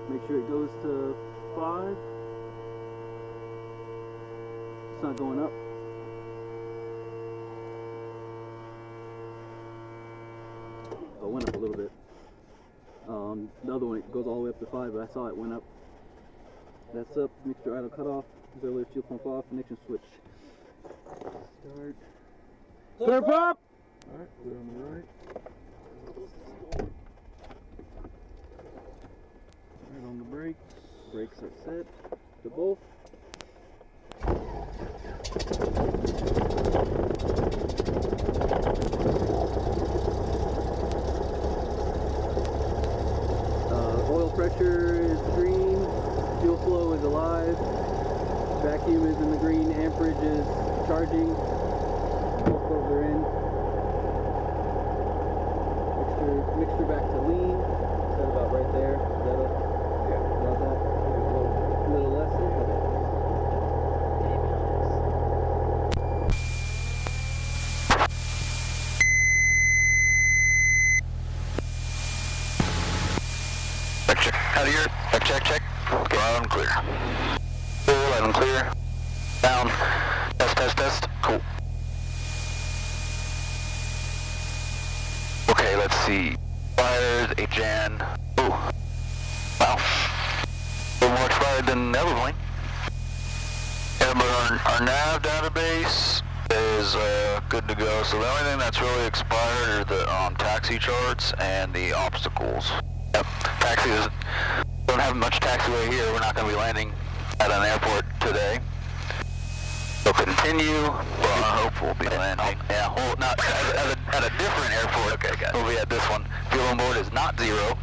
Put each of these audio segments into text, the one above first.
Make sure it goes to 5. It's not going up. Oh, it went up a little bit. The other one, it goes all the way up to 5, but I saw it went up. That's up. Mixture idle cutoff. Auxiliary fuel pump off. Connection switch. Start. Start pump! Alright, we're on the right. Right on the brakes. Brakes are set to both. Oil pressure is green. Fuel flow is alive. Vacuum is in the green. Amperage is charging. Both those are in. Mixture back to lean. Set about right there. Is that it? Yeah. About that? A little less than that. Check. Out of here. Check. Okay. Loud and clear. Cool, loud and clear. Down. Test. Cool. Okay, let's see. Fires, HN. Ooh. Wow. A little more expired than the other plane. Yeah, but our nav database is good to go. So the only thing that's really expired are the taxi charts and the obstacles. Yep. Taxis don't have much taxiway here. We're not going to be landing at an airport today. So continue. Well, I hope we'll be landing. Yeah, not at a different airport. Okay, guys. We'll be at this one. Fuel on board is not 0.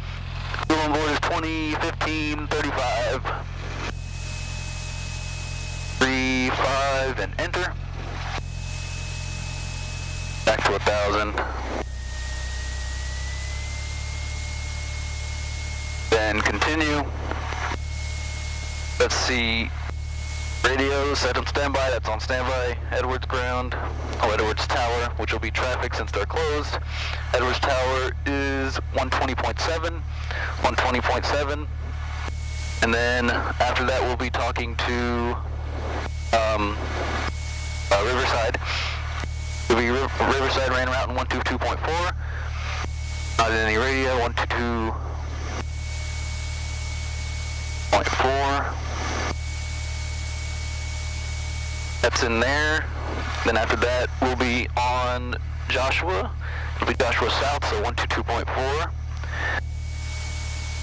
Fuel on board is 20, 15, 35. 3, 5, and enter. Back to 1,000. Then continue. Let's see. Radio set on standby. That's on standby. Edwards ground. Edwards Tower, which will be traffic since they're closed. Edwards Tower is 120.7. 120.7. And then after that, we'll be talking to Riverside. It'll be Riverside ran route in 122.4. Not in any radio. 122.4. That's in there. Then after that, we'll be on Joshua. It'll be Joshua South, so 122.4.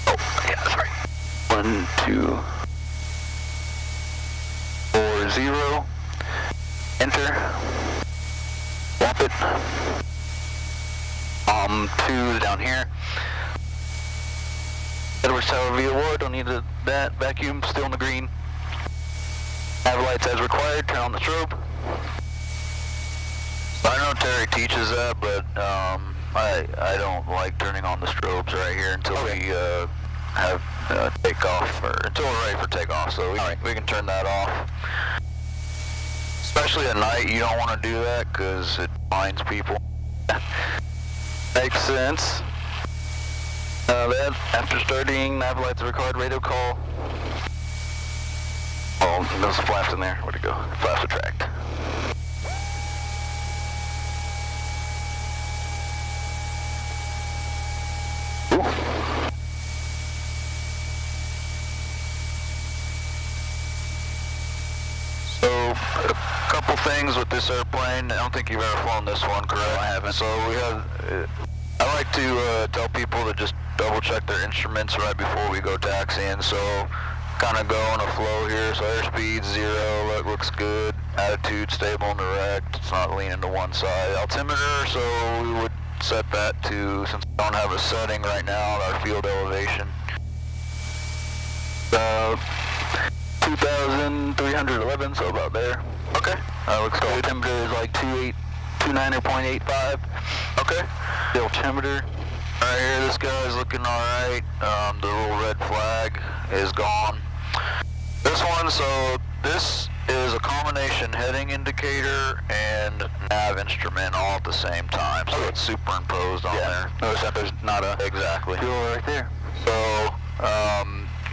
Oh, yeah, that's right. 1240. Enter. Swap it. 2 is down here. Edwards Tower via Ward. Don't need that. Vacuum still in the green. Have lights as required. Turn on the strobe. I know Terry teaches that, but I don't like turning on the strobes right here until we have takeoff, or until we're ready for takeoff. So we can turn that off. Especially at night, you don't want to do that because it blinds people. Makes sense. Then after starting, nav lights required. Radio call. Oh, there's flaps in there. Where'd it go? Flaps retract. Ooh. So, a couple things with this airplane. I don't think you've ever flown this one, correct? No, I haven't. So we have, I like to tell people to just double check their instruments right before we go taxiing. So, kind of go on a flow here. So airspeed 0, that looks good. Attitude stable and direct. It's not leaning to one side. Altimeter, so we would set that to, since we don't have a setting right now, our field elevation. 2,311, so about there. Okay. Looks good. Altimeter is like 29.85. Okay. The altimeter. Right here, this guy's looking alright. The little red flag is gone. This one, so this is a combination heading indicator and nav instrument all at the same time. So it's superimposed on there. Notice that there's not a exactly fuel right there. So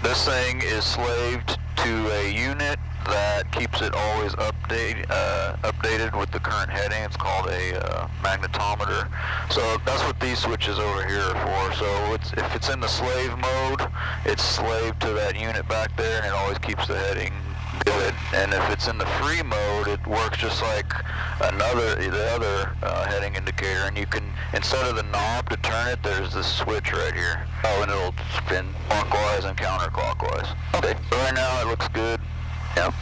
this thing is slaved to a unit that keeps it always updated with the current heading. It's called a magnetometer. So that's what these switches over here are for. So if it's in the slave mode, it's slaved to that unit back there, and it always keeps the heading good. And if it's in the free mode, it works just like the other heading indicator, and you can, instead of the knob to turn it, there's this switch right here. Oh, and it'll spin clockwise and counterclockwise. Okay, so right now it looks good. Yep.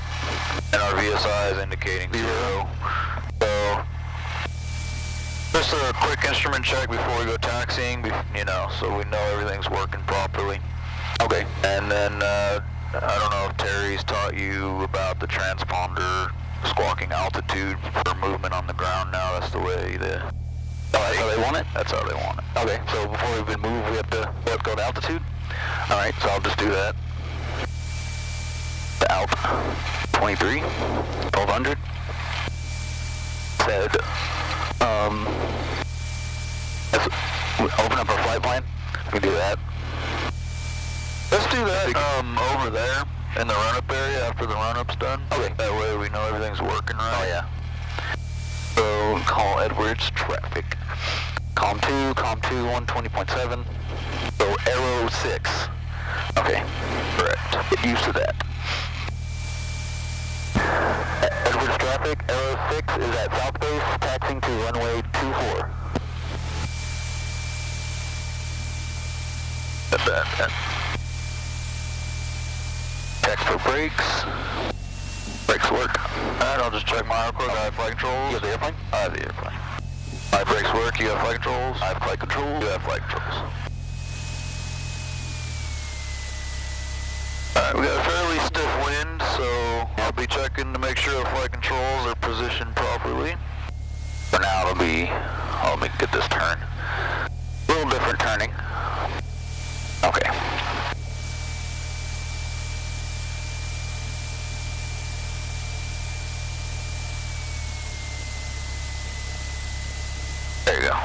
And our VSI is indicating 0. So just a quick instrument check before we go taxiing, so we know everything's working properly. Okay. And then I don't know if Terry's taught you about the transponder squawking altitude for movement on the ground now. That's the way that's how they want it? That's how they want it. Okay, so before we move, we have to go to altitude? Alright, so I'll just do that. The alt 23, 1200. Said, let's open up our flight plan. We can do that. Let's do that over there in the run-up area after the run-up's done. Okay. That way we know everything's working right. Oh, yeah. So, call Edwards traffic. Calm 2, 120.7. So, Arrow 6. Okay, correct. Get used to that. Edwards traffic, Arrow 6 is at south base, taxiing to runway 24. That's that. Check for brakes. Brakes work. Alright, I'll just check my record. I have flight controls. You have the airplane? I have the airplane. My brakes work. You have flight controls? I have flight controls. You have flight controls. Alright, we got a fairly stiff wind, so I'll be checking to make sure the flight controls are positioned properly. For now, let me get this turn. A little different turning. Okay. There you go.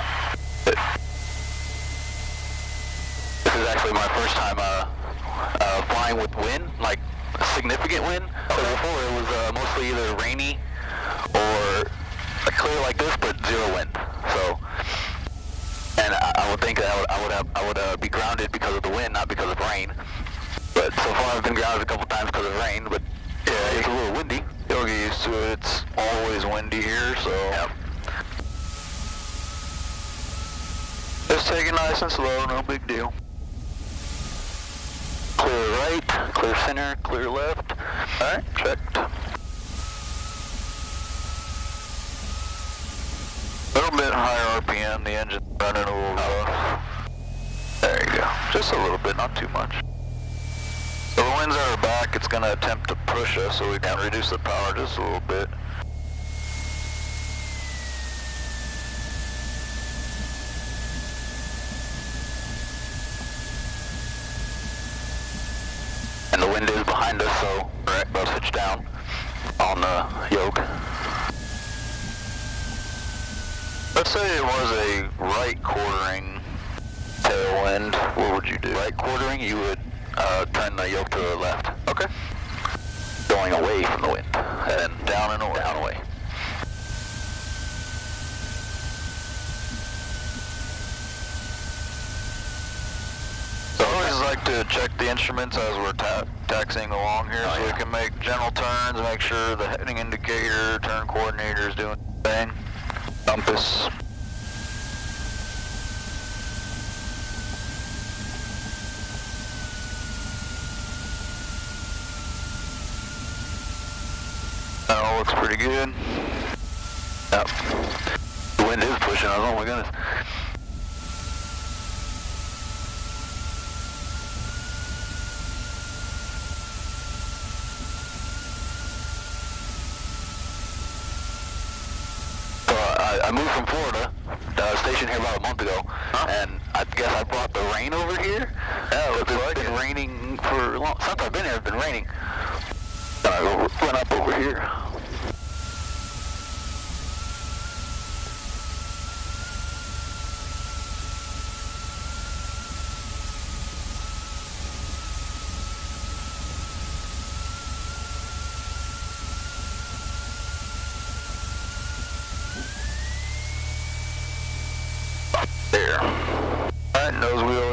Good. This is actually my first time flying with wind, like significant wind. So before it was mostly either rainy or clear like this, but zero wind. So, and I would think that I would be grounded because of the wind, not because of rain. But so far I've been grounded a couple times because of rain. But yeah, it's a little windy. You'll get used to it. It's always windy here, so. Yep. Just take it nice and slow, no big deal. Clear right, clear center, clear left. Alright, checked. A little bit higher RPM, the engine's running a little rough. There you go. Just a little bit, not too much. So the winds at our back, it's going to attempt to push us, so we can reduce the power just a little bit. And the wind is behind us, so we're about to switch down on the yoke. Let's say it was a right quartering tailwind. What would you do? Right quartering, you would turn the yoke to the left. Okay. Going away from the wind. And down and away. Down away. So I always like to check the instruments as we're taxiing along here, so we can make general turns, make sure the heading indicator, turn coordinator is doing the thing. Compass. That all looks pretty good. Yep. The wind is pushing us, oh my goodness. I moved from Florida, stationed here about a month ago, and I guess I brought the rain over here. Yeah, it's been raining for a long, since I've been here, it's been raining. And I went up over here.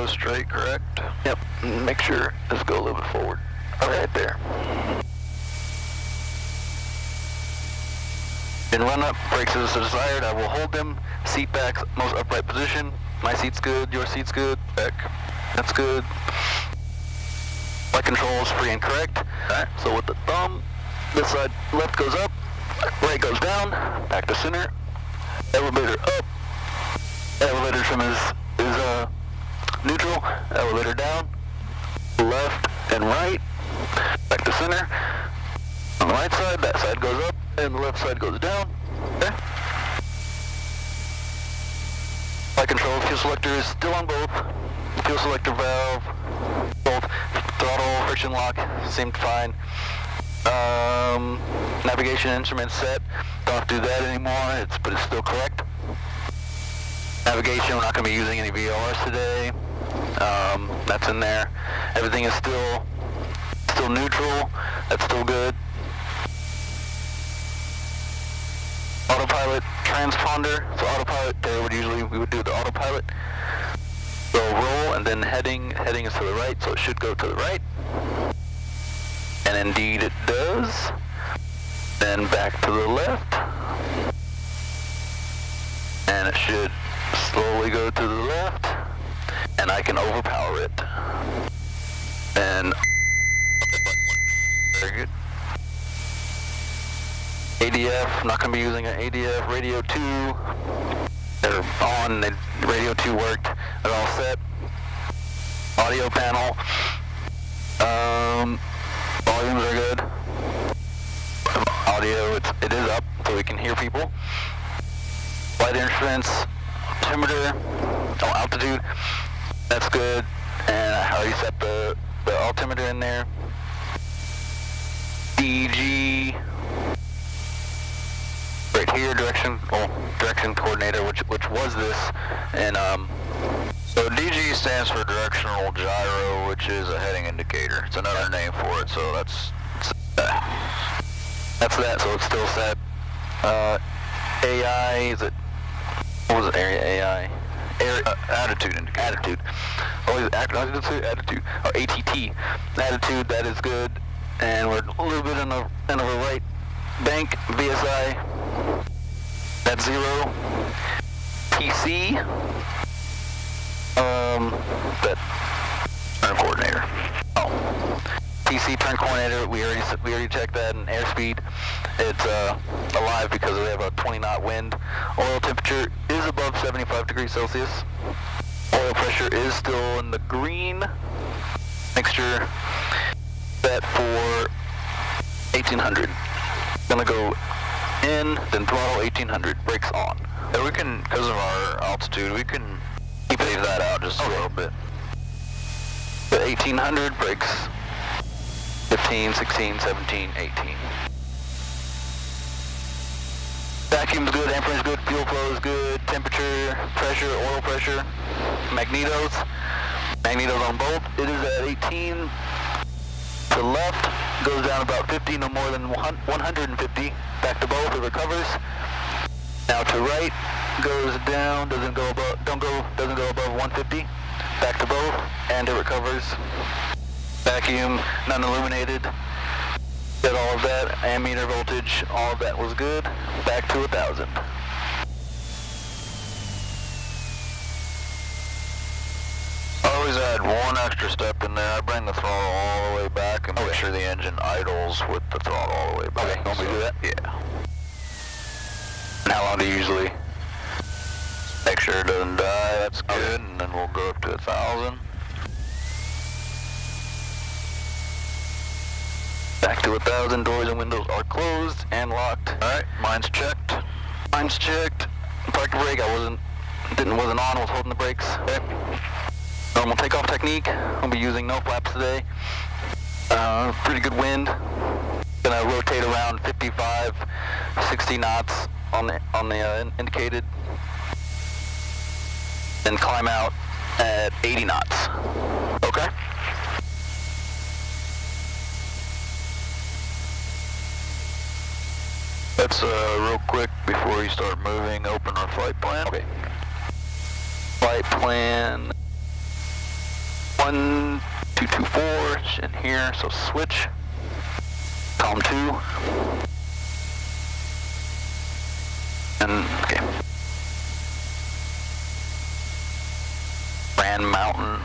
go straight, correct? Yep. Make sure, let's go a little bit forward. Right there. And run up, brakes as desired. I will hold them. Seat back, most upright position. My seat's good, your seat's good. Back. That's good. Flight controls free and correct. Alright. So with the thumb, this side left goes up, right goes down, back to center. Elevator up. Elevator trim is neutral. Elevator down. Left and right. Back to center. On the right side, that side goes up, and the left side goes down. Okay. Flight control, fuel selector is still on both. Fuel selector valve, both. Throttle, friction lock, seemed fine. Navigation instrument set. Don't have to do that anymore, but it's still correct. Navigation, we're not going to be using any VORs today. That's in there. Everything is still neutral. That's still good. Autopilot transponder. So autopilot, we would do the autopilot. So roll and then heading is to the right, so it should go to the right. And indeed it does. Then back to the left. And it should slowly go to the left. And I can overpower it. And very good. ADF, not going to be using an ADF. Radio 2, they're on. Radio 2 worked. They're all set. Audio panel. Volumes are good. Audio, it is up, so we can hear people. Flight instruments, altimeter, altitude, that's good. And I already set the altimeter in there. DG, right here, direction coordinator, which was this, and so DG stands for directional gyro, which is a heading indicator. It's another name for it, so that's that. So it's still set. AI, is it? What was it? Area AI. Attitude indicator. Attitude. Always attitude. Or ATT. Attitude. That is good. And we're a little bit in a right bank. VSI. That's 0. PC. That turn coordinator. Oh. PC turn coordinator. We already checked that. And airspeed. It's alive because we have a 20-knot wind. Oil temperature is above 75 degrees Celsius. Oil pressure is still in the green. Mixture set for 1800. Gonna go in, then throttle 1800. Brakes on. Yeah, we can, because of our altitude, we can keep that out just a little bit. But 1800, brakes 15, 16, 17, 18. Vacuum's good, amperage good, fuel flow is good, temperature, pressure, oil pressure, magnetos on both. It is at 18. To left goes down about 50, no more than 150. Back to both, it recovers. Now to right goes down, doesn't go above 150. Back to both, and it recovers. Vacuum, non-illuminated. Did all of that, ammeter voltage, all of that was good. Back to 1,000. I always add one extra step in there. I bring the throttle all the way back and make sure the engine idles with the throttle all the way back. Okay, want me to do that? Yeah. And how long do you usually make sure it doesn't die? That's good, and then we'll go up to 1,000. Back to 1,000, doors and windows are closed and locked. Alright, mine's checked. Park brake, wasn't on, was holding the brakes. Okay. Normal takeoff technique. I'll be using no flaps today. Pretty good wind. Gonna rotate around 55, 60 knots on the indicated. Then climb out at 80 knots. Okay? Let's real quick before you start moving, open our flight plan. Okay. Flight plan. 1224 is in here, so switch. Column 2. And, okay. Grand Mountain.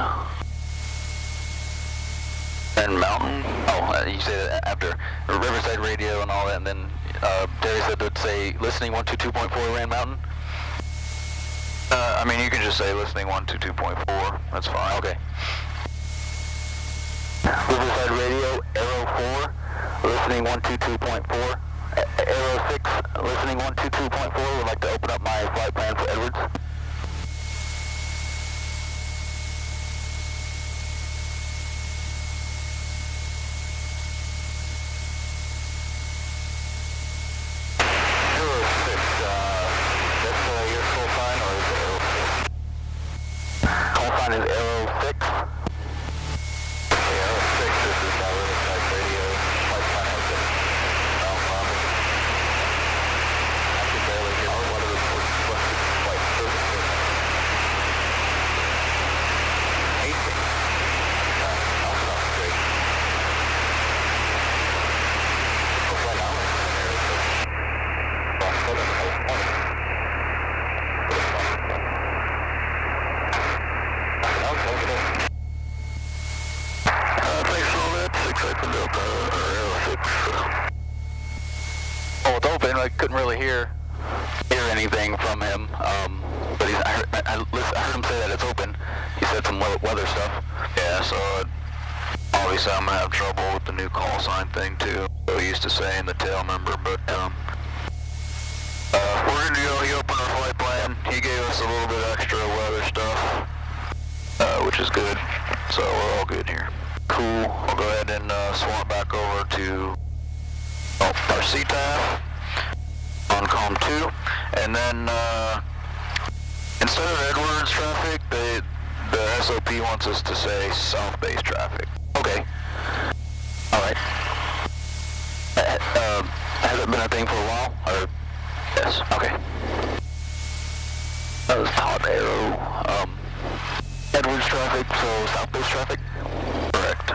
Oh, you say that after Riverside Radio and all that, and then Terry said to say listening 122.4 Rand Mountain. I mean, you can just say listening 122.4. That's fine. Okay. Riverside Radio, Arrow 4, listening 122.4. Arrow 6, listening 122.4. Would like to open up my flight plan for Edwards. Is Arrow 6. Okay, Arrow 6, this is Riverside Radio. Flight plan open. I can barely hear one of the flight services. 18. That sounds great. Looks like I'm in Arrow 6. Well, I'm still in the whole point. Oh, it's open. I couldn't really hear anything from him. But I heard him say that it's open. He said some weather stuff. Yeah, so obviously I'm gonna have trouble with the new call sign thing too. So he used to say in the tail number, but we're gonna go. He opened our flight plan. He gave us a little bit extra weather stuff, which is good. So we're all good here. Cool. I'll go ahead and swap back over to our CTAF on column 2, and then instead of Edwards traffic, the SOP wants us to say South Base traffic. Okay. All right. Has it been a thing for a while? Or yes. Okay. That was Todd Arrow. Edwards traffic, so South Base traffic. Correct.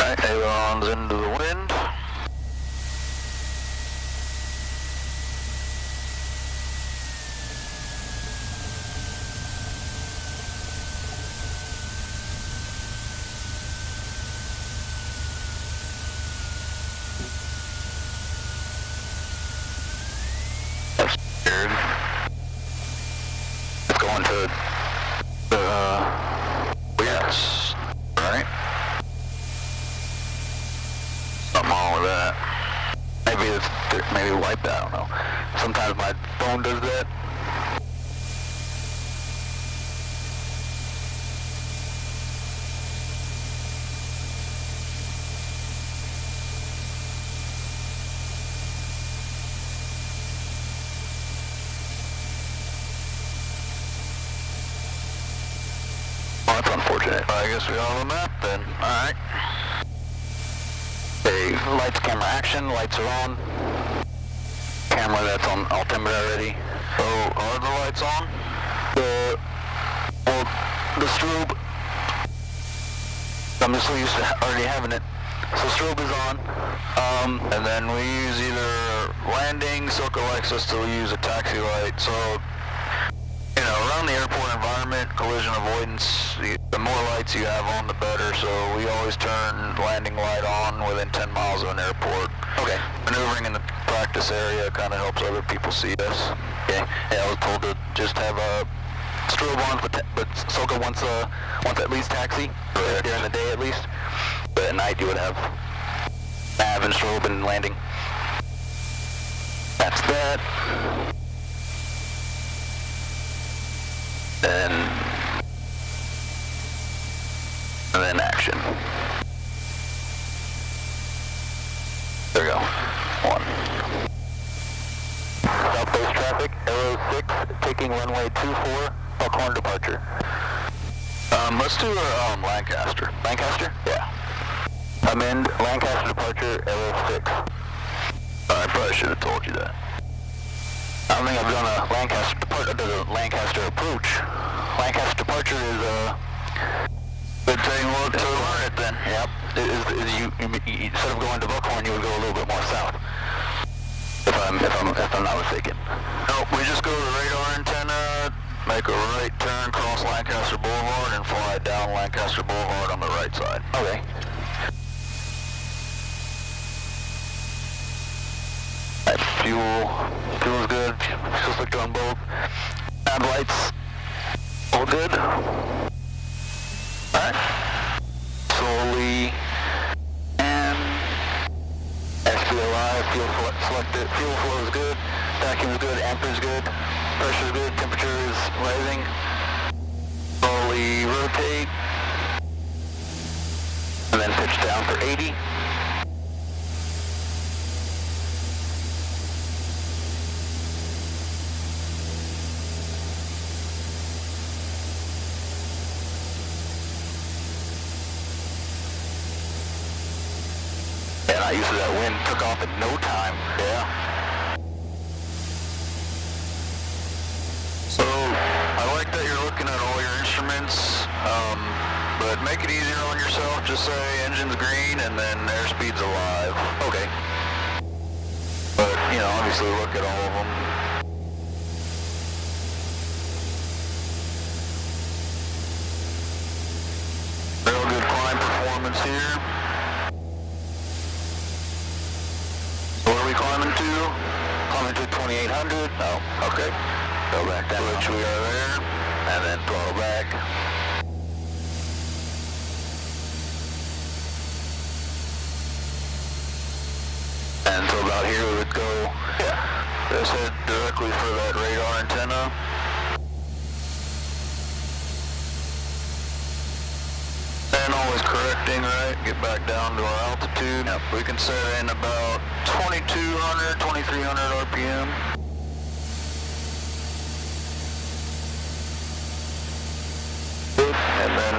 Alright, ailerons into the wind. That's weird. It's going to yes. Right? Something wrong with that. Maybe wipe that, I don't know. Sometimes my phone does that. Well, that's unfortunate. I guess we have a map then. Alright. Okay, lights, camera, action. Lights are on. Camera that's on altimeter already. So, are the lights on? The strobe. I'm just so used to already having it. So strobe is on. And then we use either landing. Soka likes us to use a taxi light. So, around the airport environment, collision avoidance, the more lights you have on, the better. So we always turn landing light on within 10 miles of an airport. Okay. Maneuvering in the practice area kind of helps other people see us. Okay. Yeah, I was told to just have a strobe on, but Soka wants at least taxi, during the day at least. But at night you would have nav and strobe and landing. That's that. And then action. There we go. 1. Southwest traffic, Arrow 6, taking runway 24, Buckhorn departure. Let's do Lancaster. Lancaster? Yeah. Amend Lancaster departure, Arrow 6. I probably should have told you that. think I've done a Lancaster departure, the Lancaster approach. Lancaster departure is a good thing to learn it then. Yep. Instead of going to Buckhorn, you would go a little bit more south. If I'm not mistaken. Nope, we just go to the radar antenna, make a right turn, cross Lancaster Boulevard, and fly down Lancaster Boulevard on the right side. Okay. Fuel's good. Fuel's looked on both. Nav lights, all good. Alright. Slowly, and SPLI, fuel selected. Fuel flow is good. Vacuum is good. Ampere is good. Pressure is good. Temperature is rising. Slowly rotate, and then pitch down for 80. Not used to that wind, took off in no time. Yeah. So, I like that you're looking at all your instruments, but make it easier on yourself. Just say engine's green and then airspeed's alive. Okay. But, obviously look at all of them. Real good climb performance here. Climbing to 2800. Oh, okay. Go back down. Which we are there. And then throttle back. And so about here we would go, just head directly for that radar antenna. And always correcting, right? Get back down to our altitude. Yep. We can set in about 2200, 2300 RPM. And then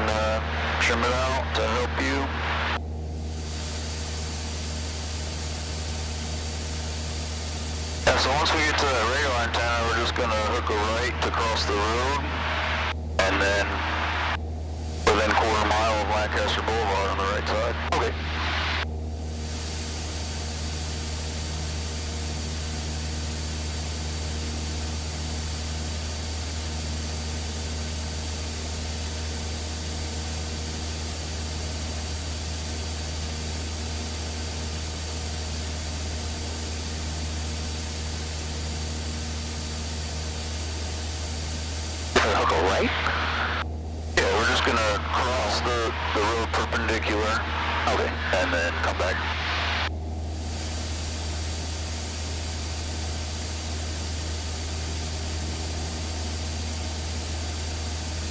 trim it out to help you. Yeah, so once we get to that radar antenna, we're just going to hook a right to cross the road. And then within quarter mile of Lancaster Boulevard on the right side. Okay. Hook a right? Yeah, we're just gonna cross the road perpendicular. Okay. And then come back.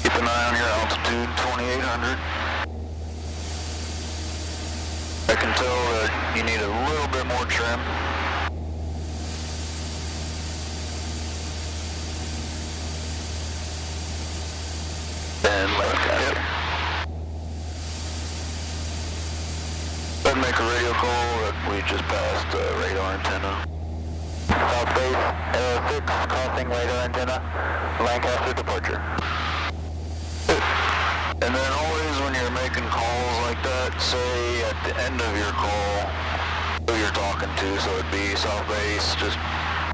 Keep an eye on your altitude, 2800. I can tell that you need a little bit more trim. And let go. Yep. Then make a radio call that we just passed radar antenna. South base, 6, crossing radar antenna, Lancaster departure. And then always when you're making calls like that, say at the end of your call who you're talking to, so it'd be south base, just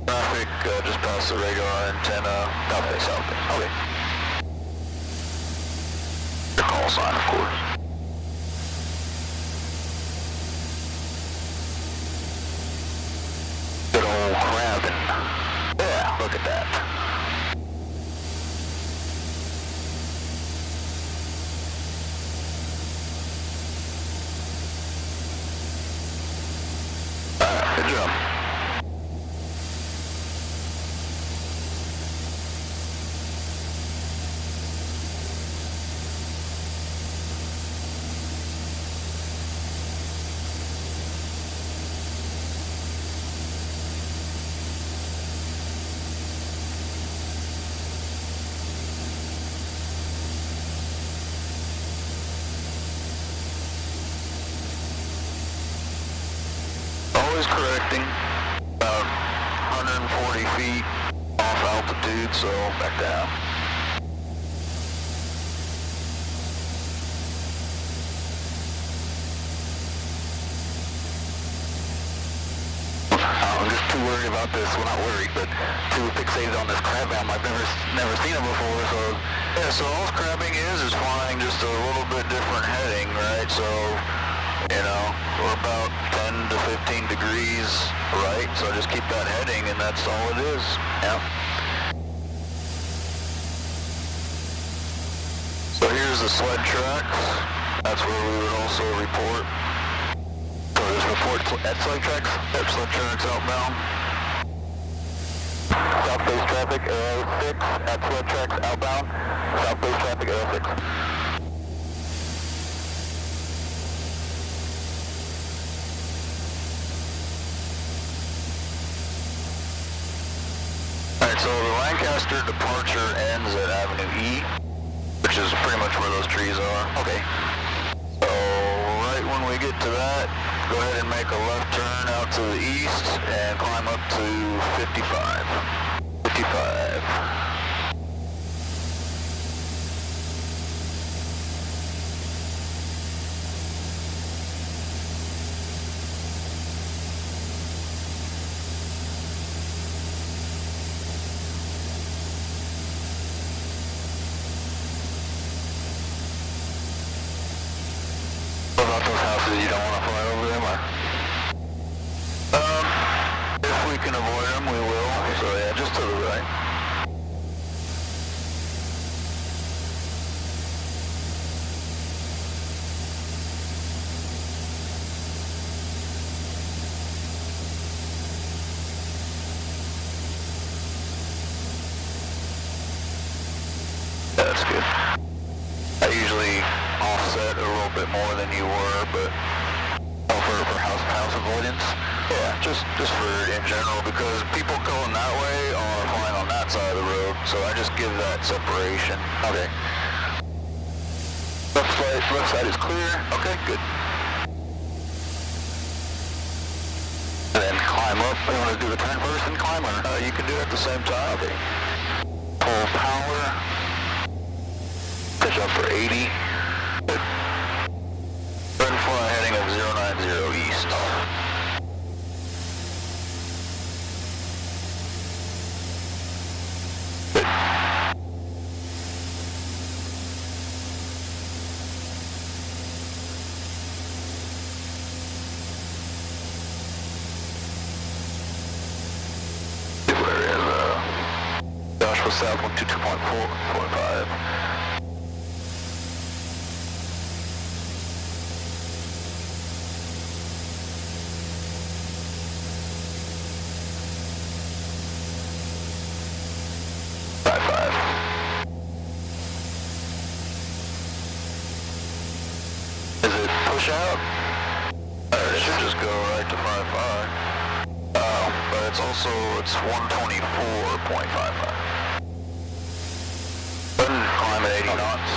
traffic, just past the radar antenna, south base, south base. Okay. Call sign, of course. Good old crabbing. Yeah, look at that. Good job. Always correcting, about 140 feet enough altitude, so back down. I'm just too worried about this. Well, not worried, but too fixated on this crab bam. I've never seen it before, so yeah. So all crabbing is flying just a little bit different heading, right? So you know, we're about 10 to 15 degrees right. So just keep that heading, and that's all it is. Yeah. So here's the sled tracks. That's where we would also report. So just report at sled tracks. Yep, sled tracks outbound. South-based traffic, arrow 6 at sled tracks outbound. South-based traffic, arrow 6. Alright, so the Lancaster departure ends at Avenue E, which is pretty much where those trees are. Okay. So right when we get to that, go ahead and make a left turn out to the east and climb up to 55. 55. What about those houses? You don't want to fly over them, or? If we can avoid them, we will. So yeah, just to the right. That's good. I usually offset a little bit more than you were, but for house avoidance. Yeah, just for in general, because people going that way are flying on that side of the road, so I just give that separation. Okay. Left side is clear. Okay, good. And then climb up. You want to do the turn first and climb, or you can do it at the same time. Okay. Full power. Pitch up for 80. Good. Turn fly heading of 090 east. Good. Where is Joshua South 122.445. Is it push out? It should just go right to 55. But it's 124.55. Then climb at 80 knots.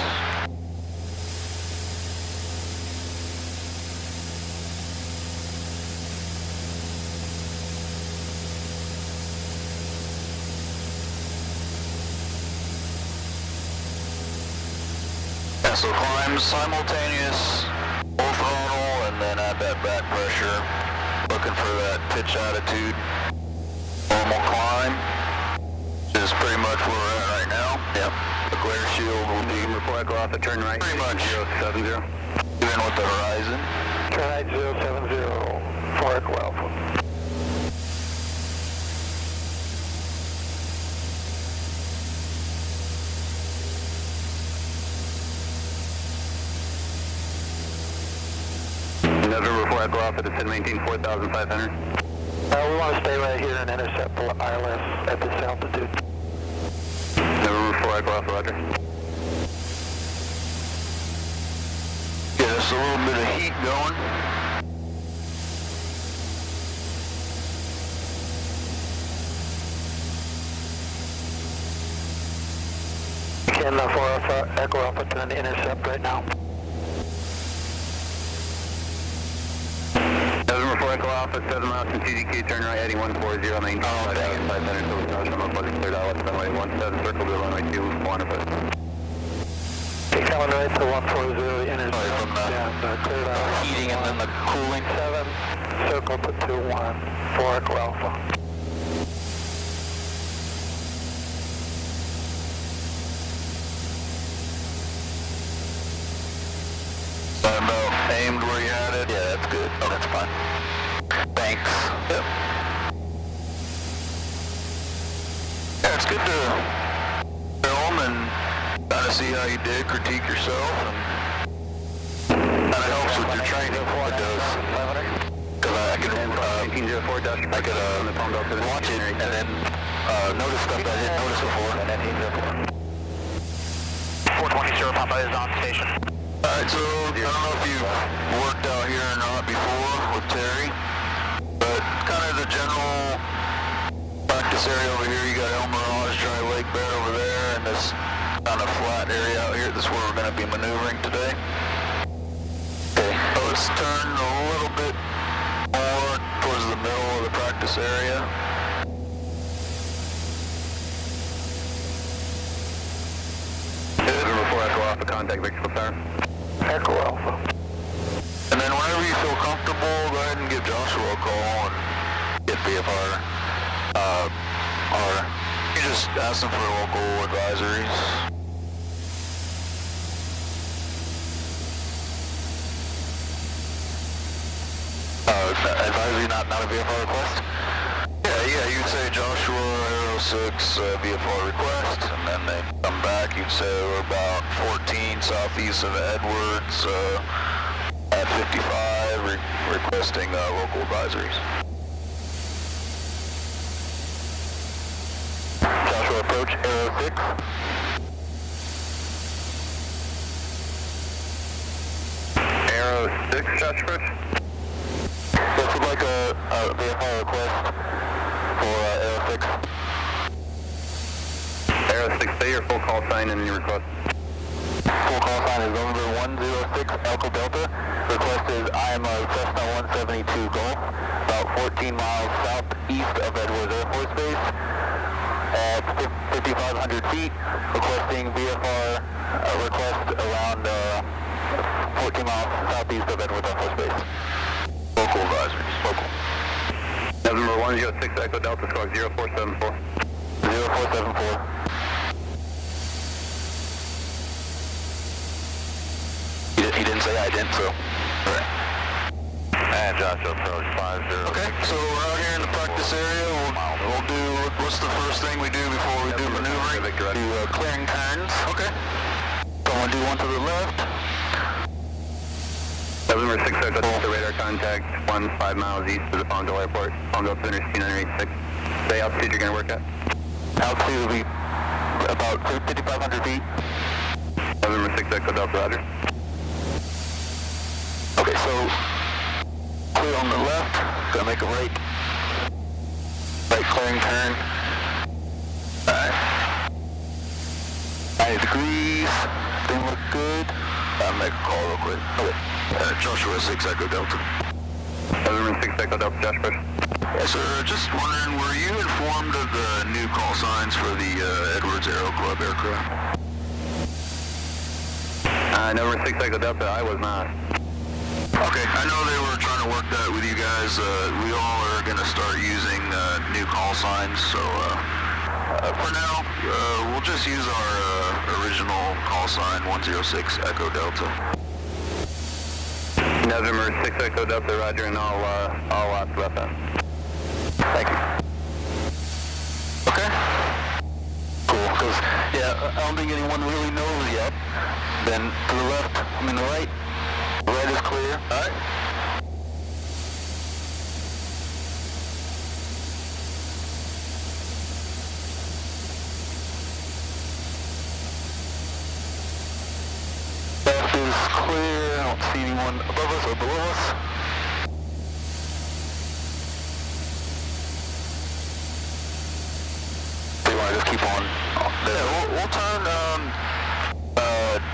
Yeah, so climb simultaneous, full throttle, and then add that back pressure. Looking for that pitch attitude. Normal climb, which is pretty much where we're at right now. Yep. The glare shield will be report go off the turn right. Pretty much 070. Even with the horizon. Turn right 070. For Echo Alpha. November 4 Echo Alpha, descend maintain 4,500. We want to stay right here and intercept the ILS at this altitude. November 4 Echo Alpha, roger. Get us a little bit of heat going. Can 4 Alpha, Echo Alpha turn to intercept right now. November 4 Echo Alpha, 7 miles from CDQ, turn right heading 140, maintain 5,500, so wasn't cleared out with runway 17, circle to runway 21 if it. Okay, coming right to 140, the intercept. Sorry, from the cleared out. heating and then the cooling. 7, circle to 21, 4 Echo Alpha. About aimed where you had it? Yeah, that's good. Oh, that's fine. Thanks. Yep. Yeah, it's good to film and kind of see how you did, critique yourself, and kind of helps with your training. It does. Because I could watch it and then notice stuff that I didn't notice before. 420 Papa is on station. Alright, so I don't know if you've worked out here or not before with Terry, but kind of the general practice area over here, you got El Mirage, Dry Lake Bed over there, and this kind of flat area out here. This is where we're going to be maneuvering today. Okay, so let's turn a little bit more towards the middle of the practice area. Before Echo Alpha, contact Victor Fire. Echo Alpha. And then whenever you feel comfortable, go ahead and give Joshua a call and get VFR. Or you just ask them for local advisories. Advisory, not a VFR request? Yeah, you'd say Joshua, Aero 6, VFR request, and then they come back, you'd say we're about 14 southeast of Edwards, at 55, requesting local advisories. Joshua approach, Aero 6. Aero 6, Joshua? This is like a VFR request for Aero 6. Aero 6, say your full call sign and your request. Full call sign is November 106 Alpha Delta. Request is I am a Cessna 172 Golf, about 14 miles southeast of Edwards Air Force Base, at 5,500 feet, requesting VFR request around 14 miles southeast of Edwards Air Force Base. Local advisories, local. November 106 Echo Delta, squawk 0474. 0474. He didn't say I didn't, so. Alright. And Joshua approach 50. Okay, so we're out here in the practice area. We'll do, what's the first thing we do before we do maneuvering? Do clearing turns. Okay. So I'm going to do one to the left. November 6 Echo Delta, radar contact 5 miles east of the Palmdale Airport. Palmdale Center, C986. The altitude you're going to work at? Altitude will be about 5,500 feet. November 6 Echo Delta, roger. Okay, so clear on the left, gonna make a right clearing turn. Alright. 90 degrees, thing look good. I'll make a call real quick. Okay, Joshua 6 Echo Delta. November 6 Echo Delta, Joshua. Yes, sir, just wondering, were you informed of the new call signs for the Edwards Aero Club aircraft? November 6 Echo Delta, I was not. Okay, I know they were trying to work that with you guys. We all are going to start using new call signs, so for now, we'll just use our original call sign 106 Echo Delta. November 6 Echo Delta, roger, and all lots left on. Thank you. Okay. Cool, because, yeah, I don't think anyone really knows yet. Then to the left, the right. Red is clear. Alright. Left is clear. I don't see anyone above us or below us. Do you want to just keep on? Yeah, we'll turn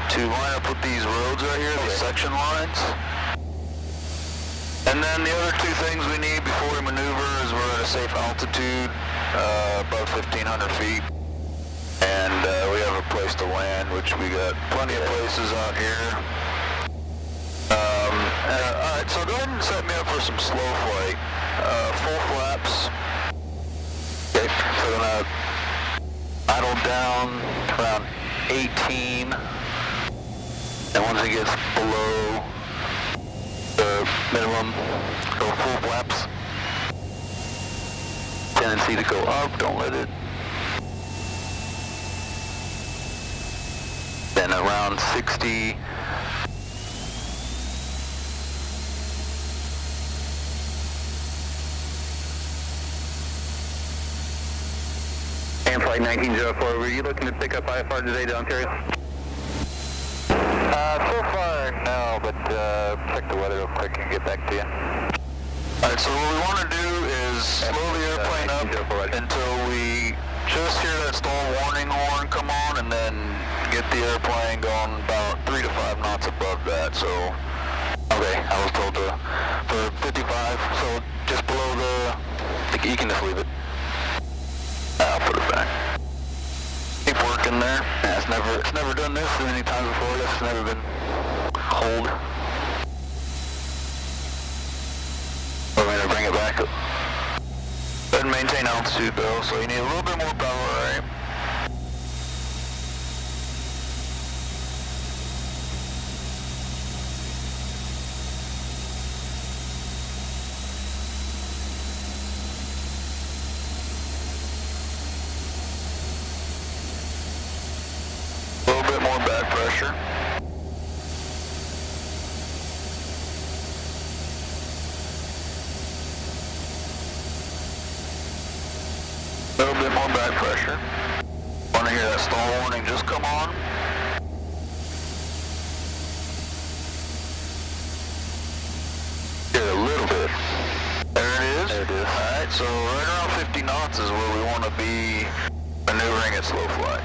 to line up with these roads right here, these section lines. And then the other two things we need before we maneuver is we're at a safe altitude above 1,500 3,500 feet. And we have a place to land, which we got plenty of places out here. Alright, so go ahead and set me up for some slow flight. Full flaps. Okay, so we're gonna idle down around 18. And once it gets below the minimum, go full flaps. Tendency to go up, don't let it. Then around 60. And flight 1904, were you looking to pick up IFR today to Ontario? So far, no, but check the weather real quick and get back to you. Alright, so what we want to do is slow the airplane up until we just hear that stall warning horn come on, and then get the airplane going about 3 to 5 knots above that. So, okay, I was told to, for 55, so just below you can just leave it. I'll put it back. Keep working there. Yeah, it's never done this many times before. It's never been hold. We're going to bring it back up. Go ahead and maintain altitude though, so you need a little bit more power, right? A little bit more back pressure. A little bit more back pressure. Want to hear that stall warning just come on. Hear it a little bit. There it is. There it is. Alright, so right around 50 knots is where we want to be maneuvering at slow flight.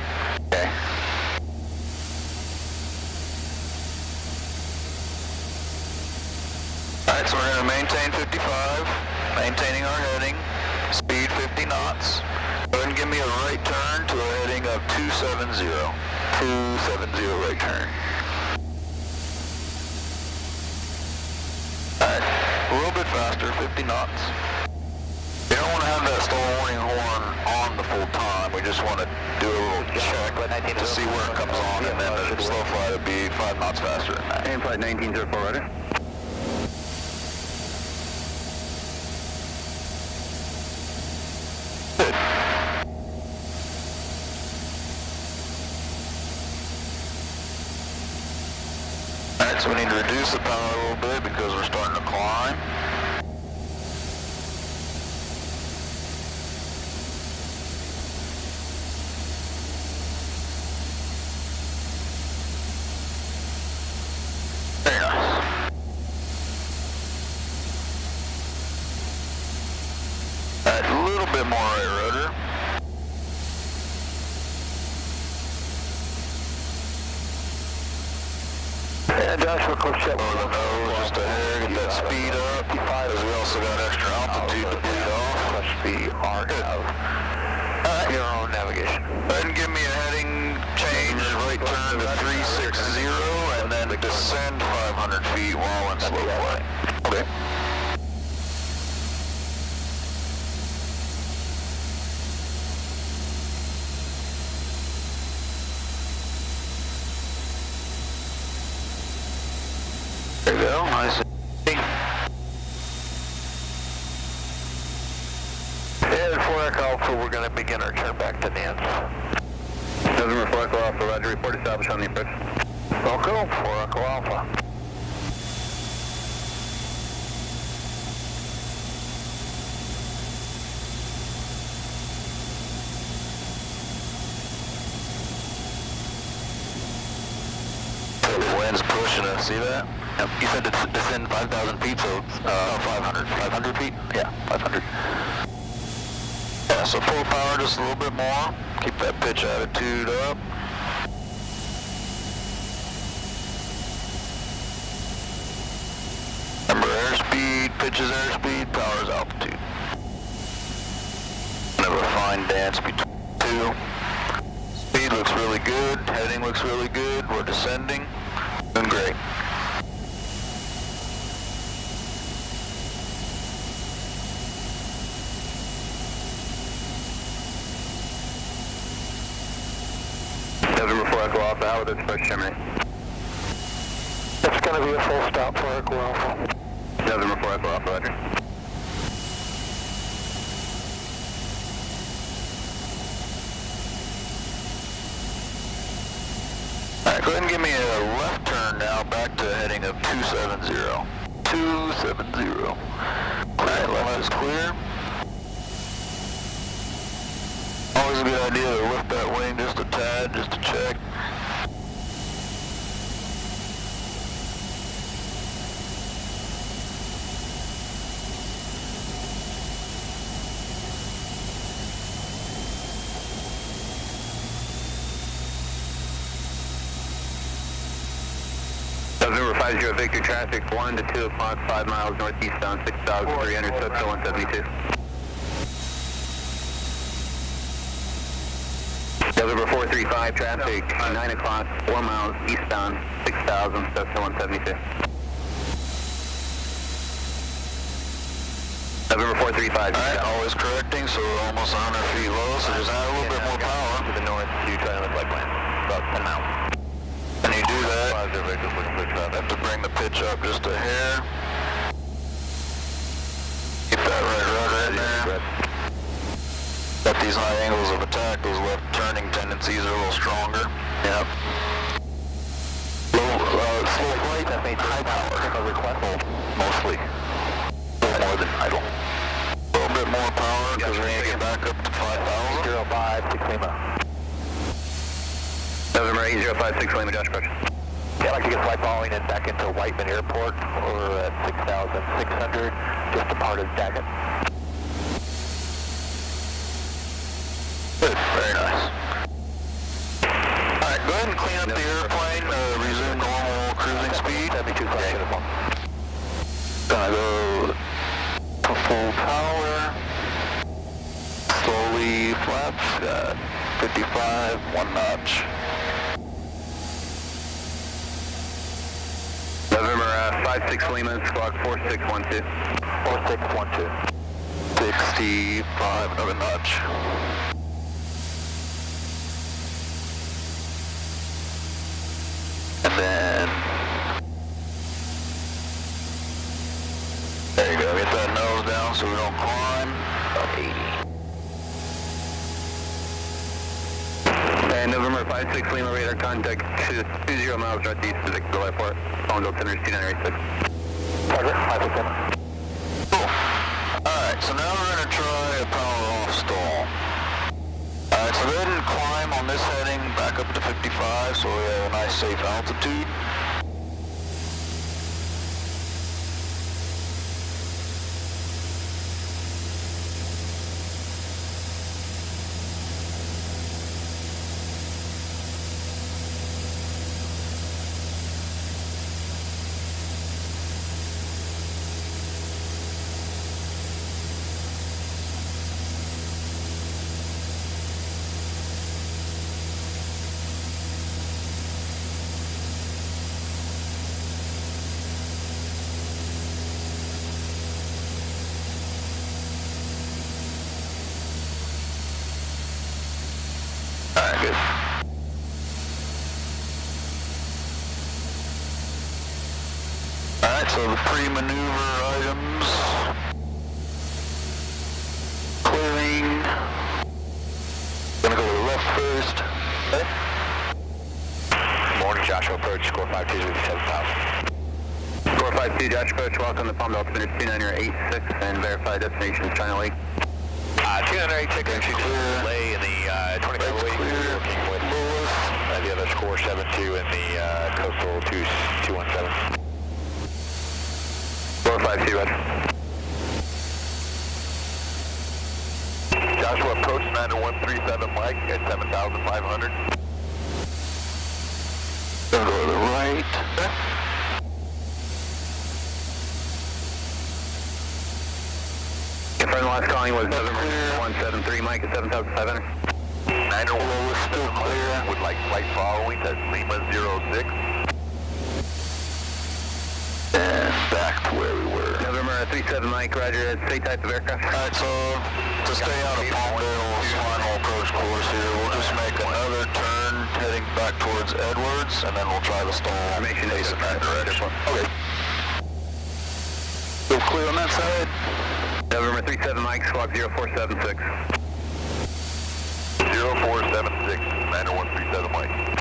Okay. Alright, so we're going to maintain 55, maintaining our heading, speed 50 knots. Go ahead and give me a right turn to a heading of 270. 270 right turn. Alright, a little bit faster, 50 knots. You don't want to have that stall warning horn on the full time. We just want to do a little check to see where it comes on, and then the slow flight will be 5 knots faster than that. And flight 1904, right? Good. Alright, so we need to reduce the power a little bit because we're starting to climb. Very nice. Alright, a little bit more right rudder. And Joshua, close check. Lower the nose just a hair, get that speed up. Because we also got extra altitude to bleed off. Plus the arc of your own navigation. Go ahead and give me a heading change, right turn to 360, and then descend 500 feet while in slow flight. Okay. There you go, nice. And 4 Echo Alpha, we're going to begin our turn back to Nance. November 4 Echo Alpha, roger, report established on the approach. Welcome, 4 Echo Alpha. The wind's pushing us, see that? Yep. You said to descend 5,000 feet, so 500. 500 feet? Yeah, 500. Yeah, so full power just a little bit more. Keep that pitch attitude up. Remember, airspeed, pitch is airspeed, power is altitude. Kind of a fine dance between two. Speed looks really good, heading looks really good, we're descending, doing great. November 4 Echo Alpha, how would this push terminate? It's going to be a full stop for Echo Alpha. November 4 Echo Alpha, roger. Alright, go ahead and give me a left turn now back to heading of 270. 270. Alright, left is clear. Always a good idea to lift that wing just a tad, just to check. November 50 Victor traffic 1 to 2 o'clock, 5 miles northeastbound, 6,300, Tokyo 172. November 435 traffic 9 o'clock, 4 miles eastbound, 6,000, Tokyo 172. November 435. Alright, always correcting, so we're almost 100 feet low, so just add a little bit more power. To the north, to try to flight plan, about 10 miles. When you do that, have to bring the pitch up just a hair. Keep that right rudder in there. At these high angles of attack, those left turning tendencies are a little stronger. Yep. Slow flight, high power. Mostly. A little more than idle. A little bit more power because we need to get back up to 5,000. 056 Lima. November 8056 Lima, Josh approach. Yeah, I'd like to get flight following in back into Whiteman Airport or at 6,600, just a part of Daggett. Good, very nice. Alright, go ahead and clean up the airplane, resume normal cruising speed. 72 Gonna go to full power. Slowly flaps, got 55, 1 notch. November 56 Lima, squawk 4612. 4612. 65, another notch. And then, there you go, get that nose down so we don't climb. About 80. And November 56 Lima, radar contact to 20 miles northeast of Victor Airport. Phone altimeter 2986. Roger, 567. Cool. Alright, so now we're going to try a power off stall. Alright, so go ahead and climb on this heading back up to 55 so we have a nice safe altitude. Alright, good. Alright, so the pre-maneuver items. Clearing. Gonna go to the left first. Okay. Morning, Joshua approach, score 52 with 7,000. 452 Josh approach, welcome to Palm altimeter 2986 and verify destination is China Lake. 286, actually delay in the 25 away, working with Lewis. The other score 72 in the coastal 217. 452, roger. Joshua approach 9137 Mike at 7,500. Gonna go to the right. Confirm the last calling was November 173 Mike at 7,500. 901 still clear. Would like flight following to Lima 06. And back to where we were. November 37 Mike, roger, same type of aircraft. Alright, so to stay out of Palmdale's final approach course here, we'll just make another turn heading back towards Edwards, and then we'll try the stall facing that direction. Okay. Still clear on that side? November 37 Mike, squawk 0476. 0476, 90137 Mike.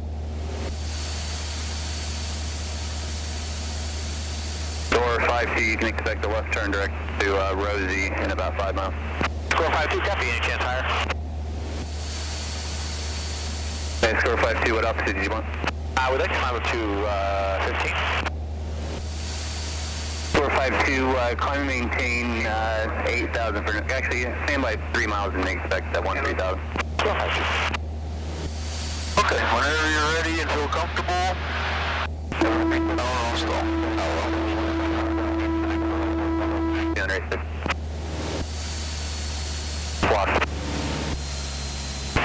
Door 52, you can expect a left turn direct to Rosie in about 5 miles. Score 52, copy, any chance higher? Hey, score 52, what altitude do you want? We'd like to climb up to 15. Score 52, climb and maintain 8,000 for, actually, stand by 3 miles and expect that 13,000. Score 52. Okay, whenever you're ready and feel comfortable. No, stall.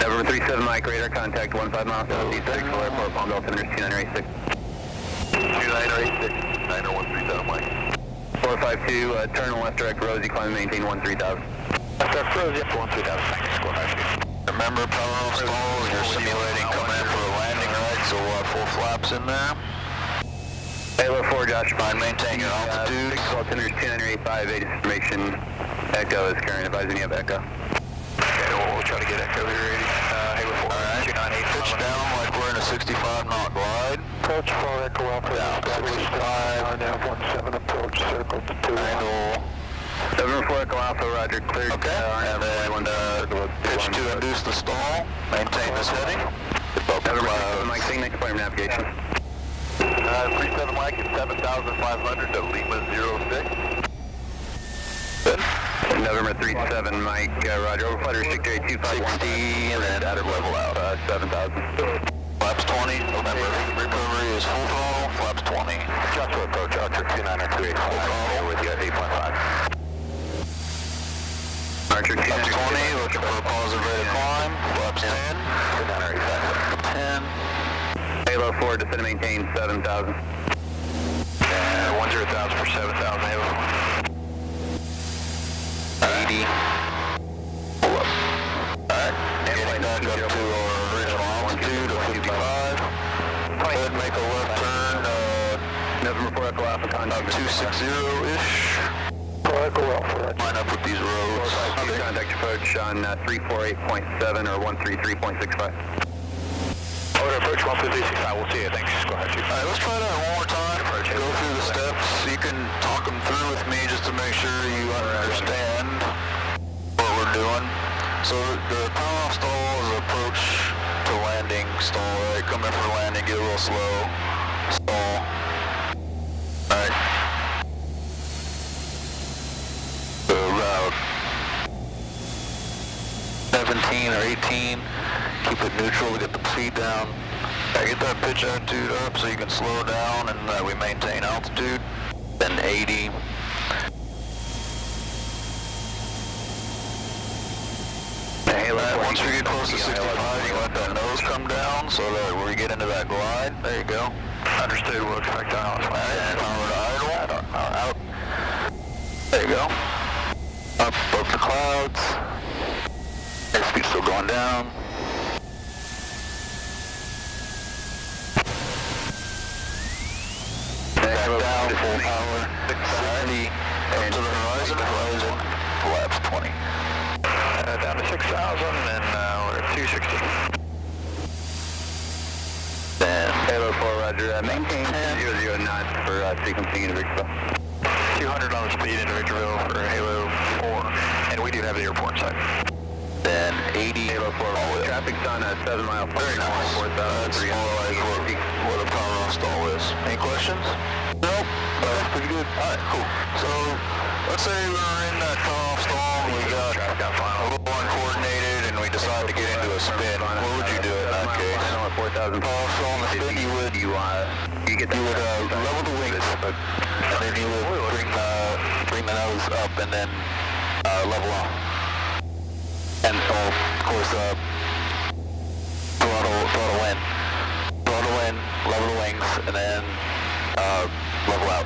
November 37 Mike, radar contact 15 miles southeast, Central Airport, Palmdale, Tenders 2986. 2986, 90137 Mike. 452, turn left direct Rosie, climb and maintain 13,000. Left direct Rosie, up to 13,000, thanks, score 52. Remember, power off stalls, you're simulating coming in for a landing, right? So we'll have full flaps in there. Halo 4, Josh. Fine, maintain your altitude. 6 Tenders 2985, 8 information. Echo is current, advising you have Echo. Okay, we'll try to get Echo here, Halo 4, Alright, 298. pitch down like we're in a 65 knot glide. Approach 4 Echo Alpha, Down, 65. RNAV 17 approach, circle to 2. Angle. November 4 Echo Alpha, roger, cleared. Okay, and then pitch to induce the stall. Maintain this heading. November 4 Mike, take next point of navigation. 37 Mike at 7,500 to Lima 06. Good. November 37 Mike, roger, overflight restricted 2560 and then added level out, 7,000. Flaps 20, remember, recovery is full throttle, flaps 20. Joshua approach, Archer 2928, full throttle with you at 8.5. Archer Flaps 20, looking for a positive rate of climb, flaps 10. 10. Halo 4, descend and maintain 7,000. And 10,000 for 7,000, Halo. 80. Pull up. Alright, getting back up to our original altitude of 55. Go ahead and make a left turn, November 4 Echo Alpha, contact 260-ish. 4 Echo Alpha, Line up with these roads. Contact approach on 348.7 or 133.65. Order approach 15365, we'll see you, thanks, go ahead, shoot. Alright, let's try that one more time. Go through the steps. You can talk them through with me just to make sure you understand what we're doing. So the power off stall is approach to landing stall, right? Come in for landing, get a little slow. Stall. Alright. So about 17 or 18. Keep it neutral to get the speed down. Get that pitch attitude up so you can slow down and we maintain altitude. Then 80. Once we get close to 65, you let that nose come down so that we get into that glide. There you go. Understood, we'll expect on And power to idle. Out. There you go. Up above the clouds. Airspeed still going down. Back down, full power, 670, up to the horizon, flaps 20. Down to 6,000, and then we're at 260. Then Halo 4, roger, maintain 00 knots for sequencing in Victorville. 200 on the speed into Victorville for Halo 4, and we do have the airport in sight. Then 80. Halo 4, traffic's on a 7 mile Very nice. That's more like what a power off stall is. Any questions? Nope. That's pretty good. Alright, cool. So, let's say we're in that power off stall and we got a little uncoordinated and we decide to get into a spin. What would you do in that case? Power off stall in the spin, you would level the wings, and then you would bring the nose up and then level off. And of course, and then level out.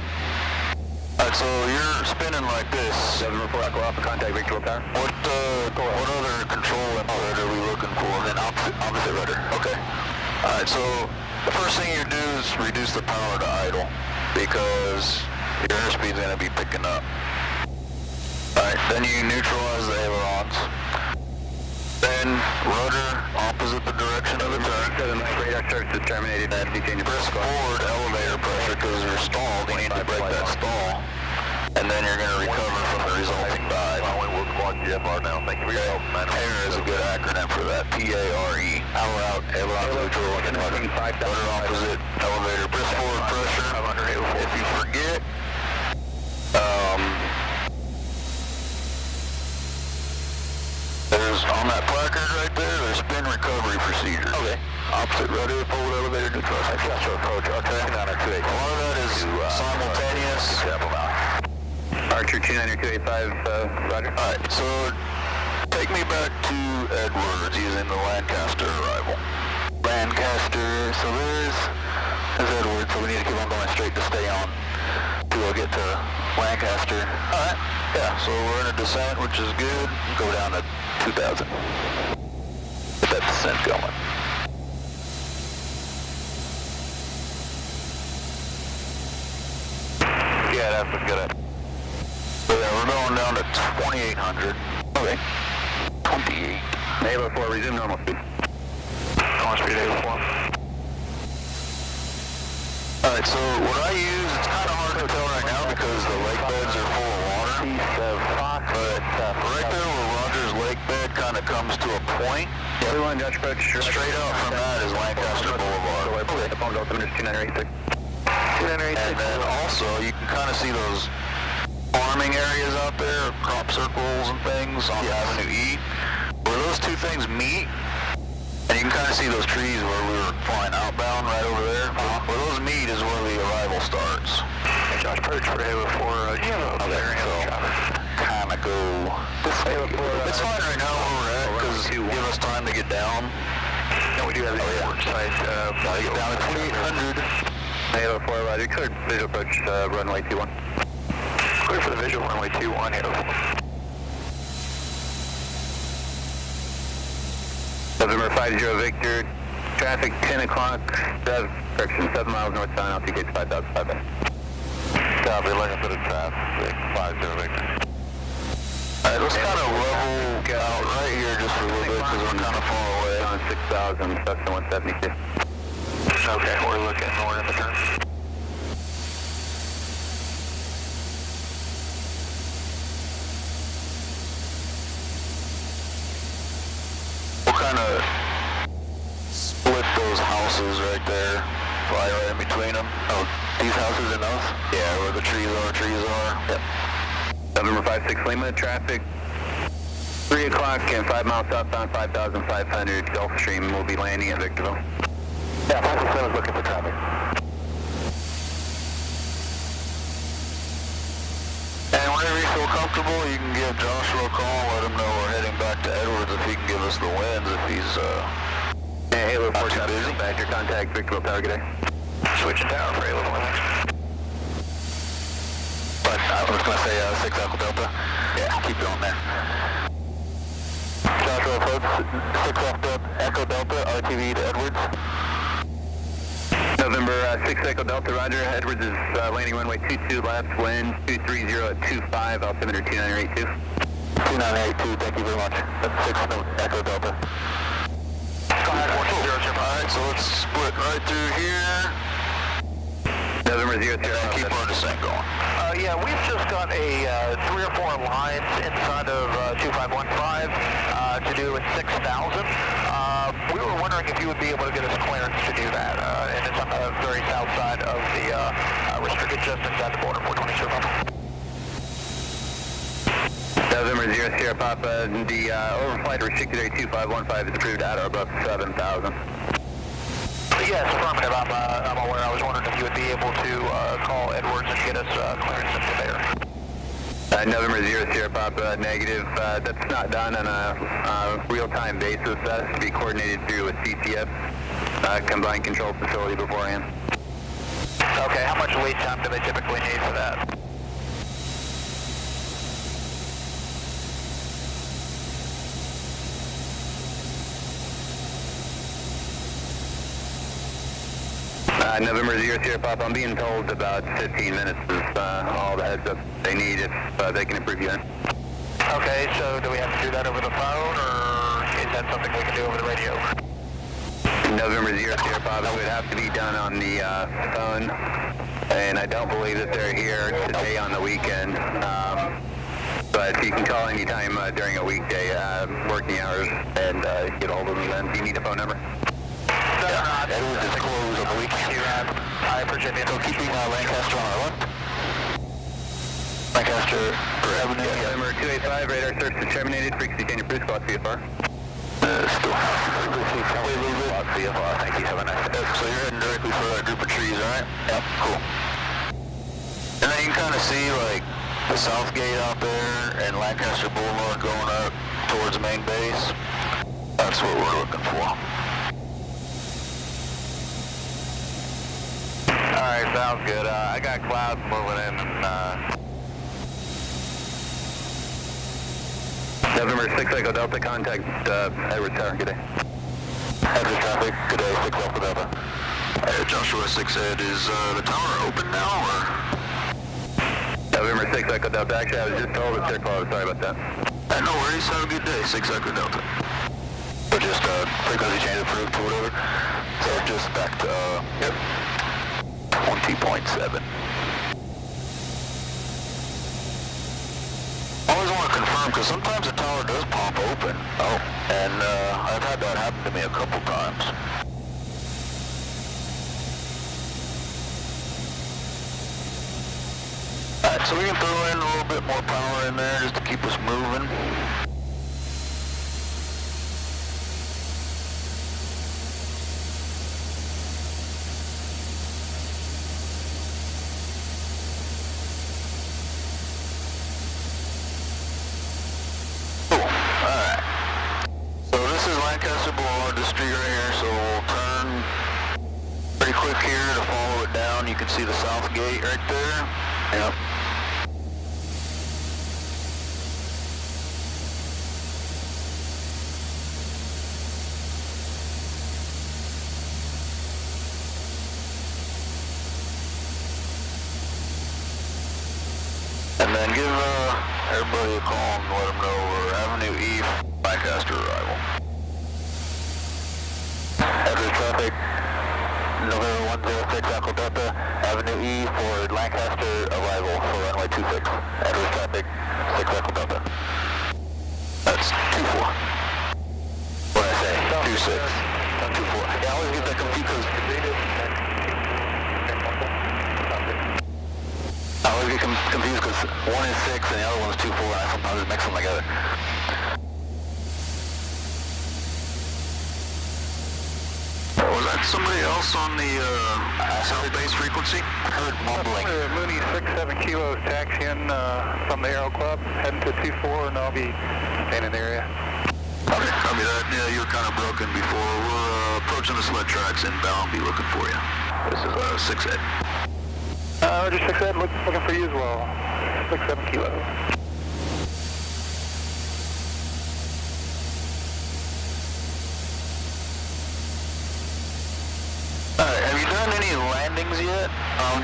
Alright, so you're spinning like this. 7-4 Echo Alpha, contact Victor Tower. What other control input are we looking for? Then opposite rudder. Okay. Alright, so the first thing you do is reduce the power to idle because your airspeed's going to be picking up. Alright, then you neutralize the ailerons. Then rudder opposite the direction of the turn. Radar service is terminated. And press forward elevator pressure because you're stalled. You need to break that stall. And then you're going to recover from the resulting dive. We'll squad GFR now. Thank you for your help. PARE is a good acronym for that. P-A-R-E. Power out, aileron neutral, and rudder. Rudder opposite elevator. Press forward pressure. If you forget, there's on that placard right there, there's spin recovery procedure. Okay. Opposite rudder, forward elevator, neutral. Adjust approach. Okay. A lot of that is simultaneous. Archer 29285, Roger. Alright, so take me back to Edwards using the Lancaster arrival. Lancaster, so there's Edwards, so we need to keep on going straight to stay on till we get to Lancaster. Alright, yeah, so we're in a descent, which is good. Go down to 2,000. Get that descent going. Yeah, that's a good. So yeah, we're going down to 2,800. Okay. 28. Halo 4, resume normal speed. Launch speed Halo 4. Alright, so what I use, it's kind of hard to tell right now because the lake beds are full of water. But right there where Rogers Lake bed kind of comes to a point, Everyone, Dutch approach. straight out from that is Lancaster Boulevard. The phone altimeter is 2986. And then also, you can kind of see those farming areas out there, crop circles and things on Avenue E. Where those two things meet, and you can kind of see those trees where we were flying outbound right over there. Where those meet is where the arrival starts. Josh Perch for Halo 4, Kind of go this way. It's fine right now where we're at, because give us time to get down. No, we do have the airport site. Gotta get down to 2,800. Halo 4, Roger. Cleared visual approach, runway 21. Clear for the visual, runway 21, Halo 4. November 50 Victor, traffic 10 o'clock, correction 7 miles northbound, altitude 5,500. Copy, looking for the traffic, 50 Victor. Alright, let's kind of level out right here just for a little bit because we're kind of far away. On 6,000, Cessna 172. Okay, we're looking, we're in the turn. We'll kind of split those houses right there, fly right in between them. Oh, these houses and those? Yeah, where the trees are. Yep. November 56 Lima, traffic 3 o'clock and 5 miles southbound, 5,500 Gulfstream will be landing at Victorville. Yeah, 567 is looking for traffic. And whenever you feel comfortable, you can give Joshua a call, let him know we're heading back to Edwards if he can give us the winds if he's Halo 4 not too busy. Badger, contact Victorville Tower, good day. Switching tower for Halo 4 next. But I was going to say 6 Echo Delta. Yeah, keep it on there. Joshua approach 6 Echo Delta, RTV to Edwards. November 6 Echo Delta, Roger. Edwards is landing runway 22 left, wind 230 at 25, altimeter 2982. 2982, thank you very much. That's 6 Echo Delta. Alright, so let's split right through here. November 00. And keep our descent going. Yeah, we've just got a 3 or 4 lines inside of 2515 to do at 6,000. We were wondering if you would be able to get us clearance to do that, and it's on the very south side of the restricted distance at the border, 420 Papa. November 0 Sierra Papa, the overflight restricted area 2515 is approved at or above 7,000. Yes, affirmative. I'm aware. I was wondering if you would be able to call Edwards and get us clearance into there. November 0 Sierra Papa, negative. That's not done on a real-time basis. That has to be coordinated through a CTF, combined control facility beforehand. Okay, how much lead time do they typically need for that? November 0 Sierra Pop, I'm being told about 15 minutes is all the heads up they need if they can approve you in. Okay, so do we have to do that over the phone, or is that something we can do over the radio? November 0 Sierra Pop, it would have to be done on the phone, and I don't believe that they're here today on the weekend. But you can call anytime during a weekday working hours and get a hold of them then. Do you need a phone number? Yeah, it was just closed on the weekend. I appreciate it. So keeping Lancaster on our left. Lancaster for Avenue. Yeah, number 285, radar search is terminated. Frequency change approved, squad CFR. Still. CFR, thank you. Have a nice day. So you're heading directly for that group of trees, alright? Yep, cool. And then you can kind of see, like, the south gate out there and Lancaster Boulevard going up towards the main base. That's what we're looking for. Alright, sounds good. I got clouds moving in and November 6 Echo Delta, contact Edward Tower. Good day. Edward traffic, good day, 6 Alpha Delta. Joshua 6 Ed, is the tower open now, or? November 6 Echo Delta, actually I was just told that they're closed, sorry about that. No worries, have a good day, 6 Echo Delta. So just frequency change approved or whatever. So just back to, yep. 20.7. Always want to confirm, because sometimes the tower does pop open. Oh. And I've had that happen to me a couple times. Alright, so we can throw in a little bit more power in there just to keep us moving. Lancaster Boulevard, the street right here, so we'll turn pretty quick here to follow it down. You can see the south gate right there. Yep. And then give everybody a call and let them know we're Avenue E, Lancaster arrival. Edward traffic, November 106 Echo Delta, Avenue E for Lancaster arrival for runway 26. Edward traffic, 6 Echo Delta. That's 24. What did I say? 26. 24. Yeah, I always get that confused because I always get confused because one is 6 and the other one is 24 and I sometimes mix them together. Was that somebody else on the south base frequency? I heard mumbling. Mooney 6-7 kilos taxiing from the Aero Club, heading to 24, and I'll be staying in the area. Okay, copy that. Yeah, you were kind of broken before. We're approaching the sled tracks inbound. Be looking for you. This is 6 Ed. Roger 6 Ed, looking for you as well. 6-7 kilos. Alright, have you done any landings yet?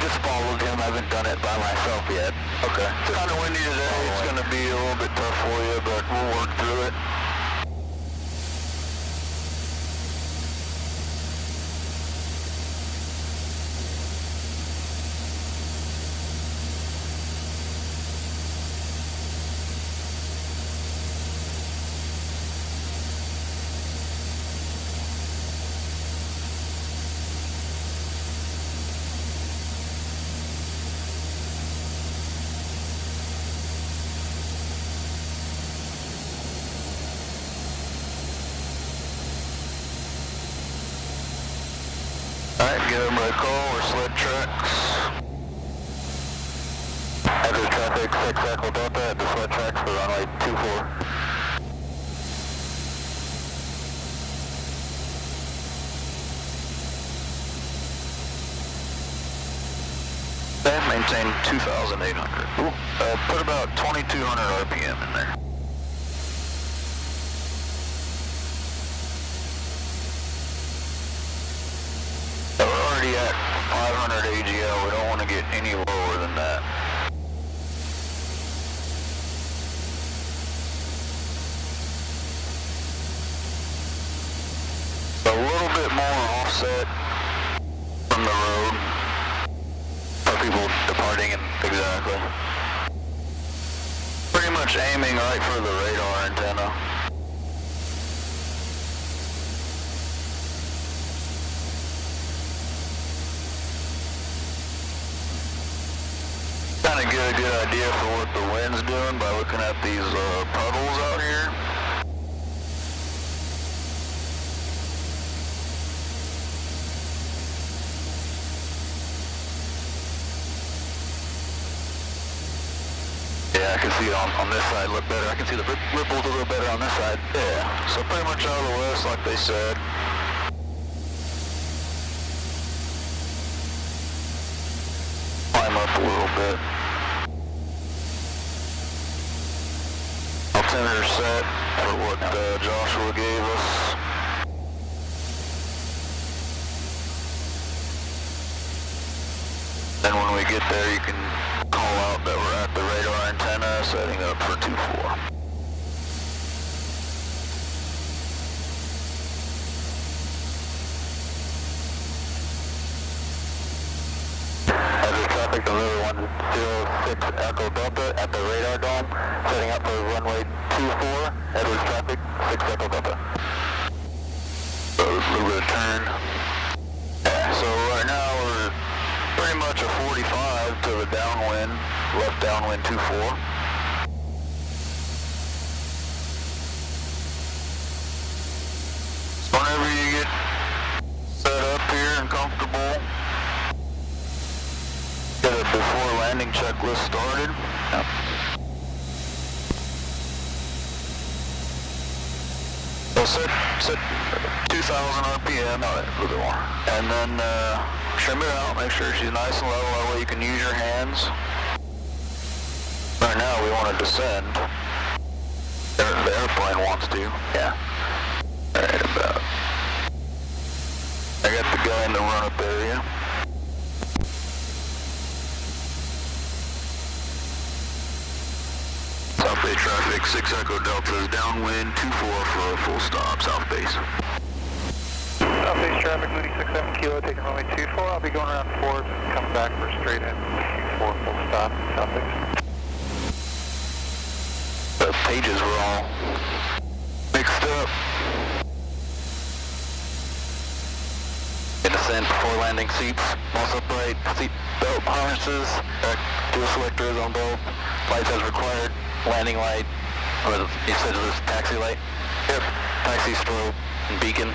Just followed him. I haven't done it by myself yet. Okay. It's kind of windy today. It's going to be a little bit tough for you, but we'll work through it. Alright, give them a call or sled tracks. Headed traffic 6 Echo Delta at the sled tracks for runway 24. maintain 2,800. Put about 2,200 RPM in there. So we're already at 500 AGL. We don't want to get any lower than that. A little bit more offset from the road for people departing, and exactly. Pretty much aiming right for the radar antenna. Kind of get a good idea for what the wind's doing by looking at these puddles out here. Yeah, I can see it on this side a little better. I can see the ripples a little better on this side. Yeah, so pretty much out of the west like they said. Climb up a little bit. Altimeter set for what Joshua gave us. Then when we get there you can call out that we're at the radar antenna, setting up for 2-4. Heavy traffic, delivery 106 Echo Delta at the radar dome, setting up for runway 24, Edwards traffic, 6 Echo Delta. So a little bit of turn. Yeah, so right now we're pretty much a 45 to the downwind, left downwind 2-4. So whenever you get set up here and comfortable, get a before landing checklist started. Yep. So set 2,000 RPM, a little bit more, and then trim it out, make sure she's nice and level, that way you can use your hands. Right now we want to descend. The airplane wants to. Yeah. Right about. I got the guy in the run-up area. South Bay traffic, 6 Echo Delta is downwind, 2-4 for a full stop, south base. Southeast traffic, moving 67 kilo, taking runway 24. I'll be going around 4, coming back for a straight in 24 full stop, southeast. The pages were all mixed up. In descent before landing seats, most upright, seat belt harnesses, dual selectors on both, lights as required, landing light, or you said it was taxi light? Yep, taxi strobe and beacon.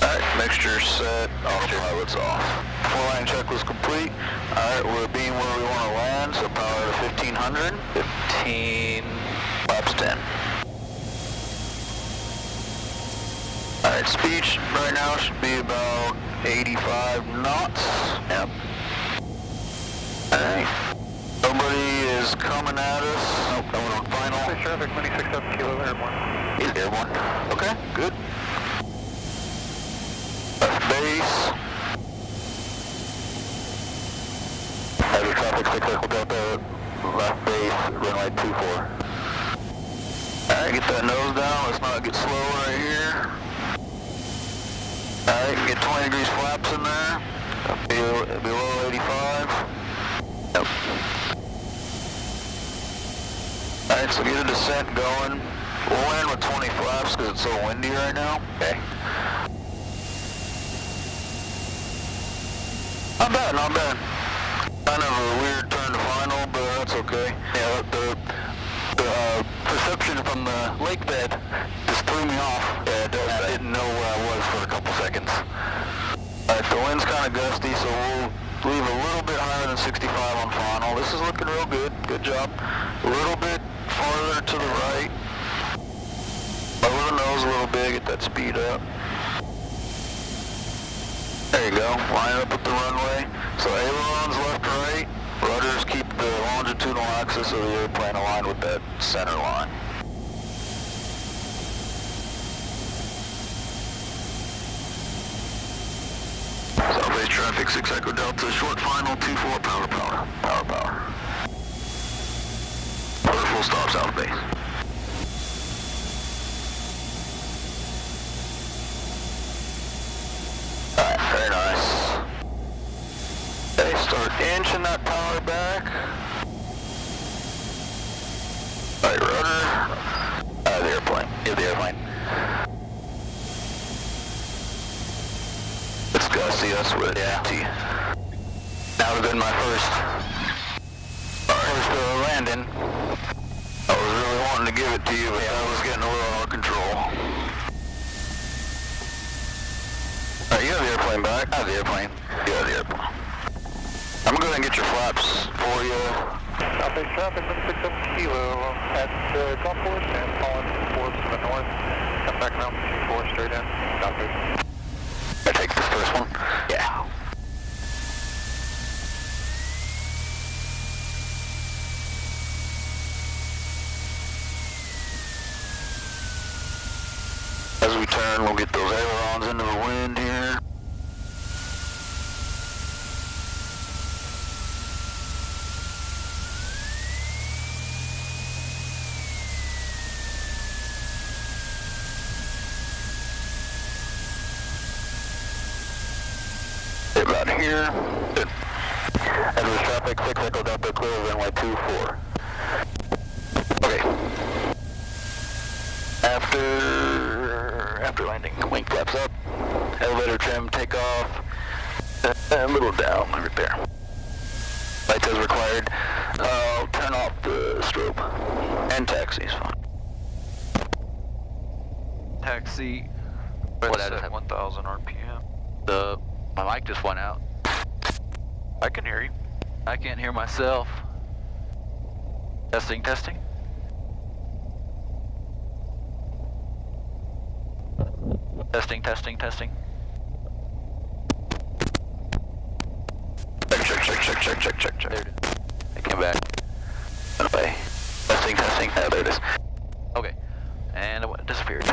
Alright, mixture set, autopilot's off. Full line check was complete. Alright, we're being where we want to land, so power to 1500. 15, flaps 10. Alright, speed right now should be about 85 knots. Yep. Alright. Nobody is coming at us. Nope, going on final. Southeast traffic, moving 67 kilo, airborne. He's airborne. Okay, good. Left base. Heavy traffic, 6 Echo Delta, left base, runway 24. Alright, get that nose down, let's not get slow right here. Alright, get 20 degrees flaps in there. Below 85. Yep. Alright, so get a descent going. We'll land with 20 flaps because it's so windy right now. Okay. Not bad, not bad. Kind of a weird turn to final, but that's okay. Yeah, the perception from the lake bed just threw me off. Yeah, I didn't know where I was for a couple seconds. Alright, the wind's kind of gusty, so we'll leave a little bit higher than 65 on final. This is looking real good. Good job. A little bit farther to the right. Lower the nose a little bit, get that speed up. There you go. Line up with the runway. So ailerons surface of the airplane aligned with that center line. Southwest traffic, 6 Echo Delta, short final, 2-4, power. Order full stop, south base. Alright, very nice. Okay, start inching that power back. Alright, rudder. Out of the airplane. Get the airplane. Let's go see us with T. That would have been my first landing. I was really wanting to give it to you, but I was getting a little out of control. Alright, you have the airplane back. I have the airplane. You have the airplane. I'm going to get your flaps for you. Southwest traffic, 167 Kilo at Gulfport and calling towards the north. Come back now, 4 straight in. Southwest. I take this first one? Yeah. As we turn, we'll get those ailerons into the wind here. About here. Good. Edwards traffic, 6 Echo Delta, clear runway 24. Okay. After landing, wing flaps up, elevator trim, takeoff, a little down, repair. Lights as required. I'll turn off the strobe. And taxi is fine. Taxi. What Set happened? 1,000 RPM. My mic just went out. I can hear you. I can't hear myself. Testing. Testing. Check. There it is. It came back. Okay. Testing. Oh, there it is. Okay. And it disappeared.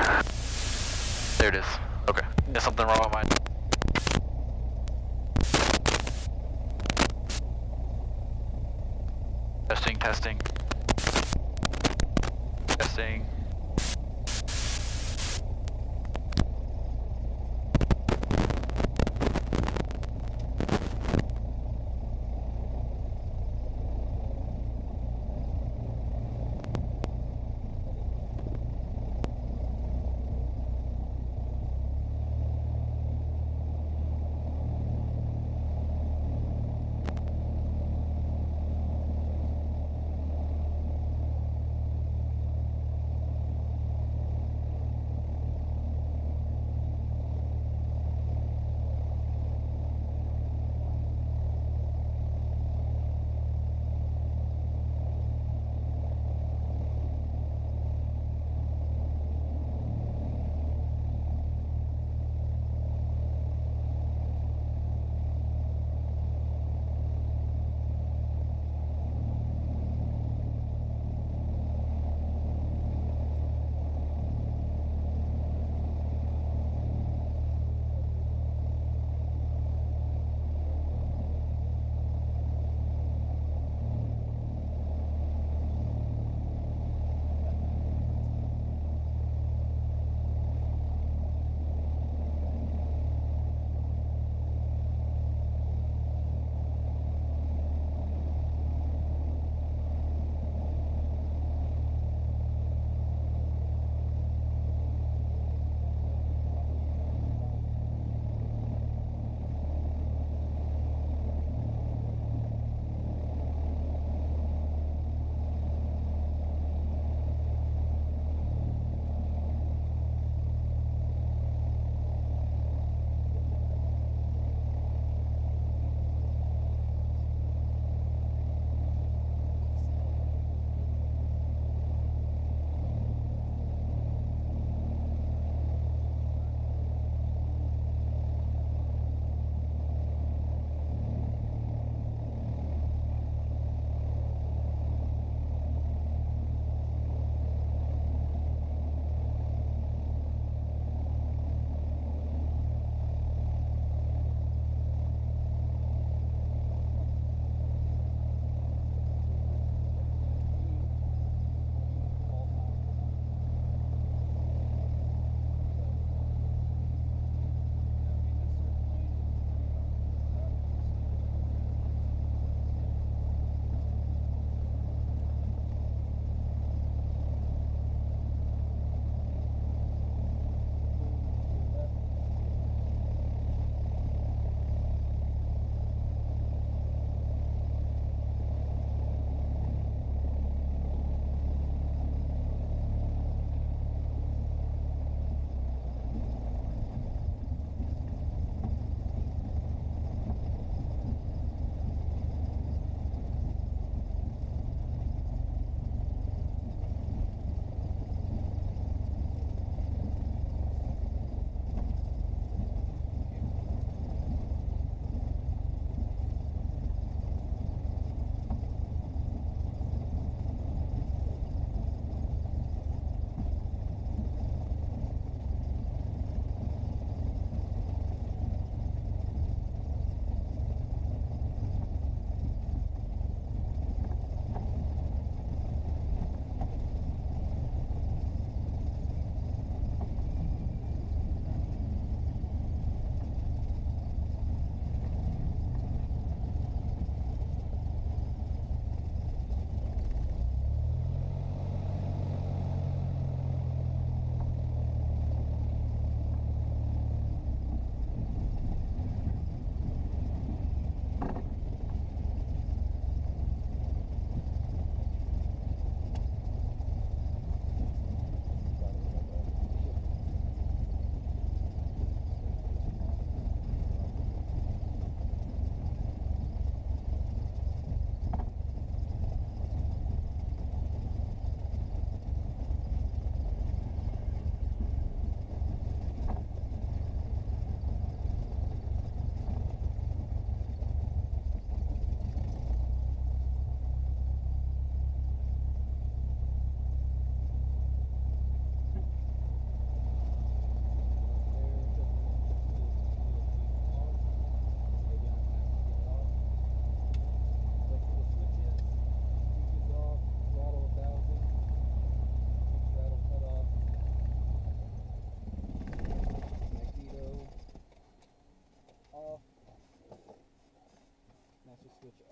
There it is. Okay. There's something wrong with mine. Testing.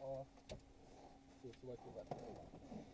off to select the left.